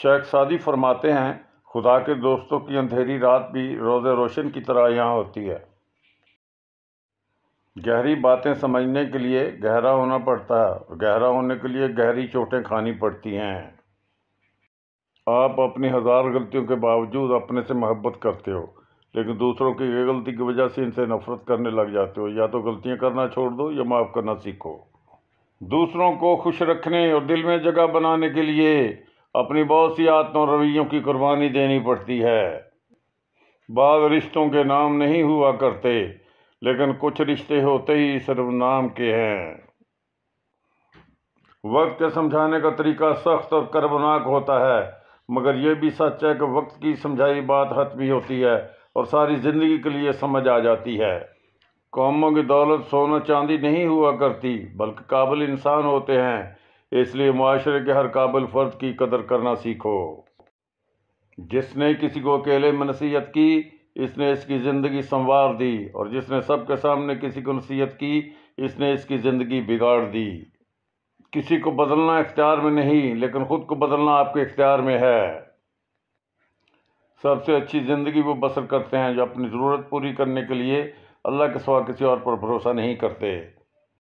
شیخ Saadi فرماتے ہیں، خدا کے دوستوں کی اندھیری رات بھی روز روشن کی طرح یہاں ہوتی ہے۔ گہری باتیں سمجھنے کے لیے گہرا ہونا پڑتا ہے اور گہرا ہونے کے لیے گہری چوٹیں کھانی پڑتی ہیں۔ آپ اپنی ہزار غلطیوں کے باوجود اپنے سے محبت کرتے ہو، لیکن دوسروں کی غلطی کی وجہ سے ان سے نفرت کرنے لگ جاتے ہو۔ یا تو غلطیاں کرنا چھوڑ دو یا معاف کرنا سیکھو۔ دوسروں کو خوش رکھنے اور دل میں جگہ بنانے کے لیے اپنی بہت سی عادتوں اور رویوں کی قربانی دینی پڑتی ہے۔ بعض رشتوں کے نام نہیں ہوا کرتے، لیکن کچھ رشتے ہوتے ہی صرف نام کے ہیں۔ وقت کے سمجھانے کا طریقہ سخت اور کربناک ہوتا ہے، مگر یہ بھی سچ ہے کہ وقت کی سمجھائی بات حتمی ہوتی ہے اور ساری زندگی کے لیے سمجھ آ جاتی ہے۔ قوموں کی دولت سونا چاندی نہیں ہوا کرتی، بلکہ قابل انسان ہوتے ہیں۔ اس لیے معاشرے کے ہر قابل فرد کی قدر کرنا سیکھو۔ جس نے کسی کو اکیلے میں نصیحت کی، اس نے اس کی زندگی سنوار دی، اور جس نے سب کے سامنے کسی کو نصیحت کی، اس نے اس کی زندگی بگاڑ دی۔ کسی کو بدلنا اختیار میں نہیں، لیکن خود کو بدلنا آپ کے اختیار میں ہے۔ سب سے اچھی زندگی وہ بسر کرتے ہیں جو اپنی ضرورت پوری کرنے کے لیے اللہ کے سوا کسی اور پر بھروسہ نہیں کرتے۔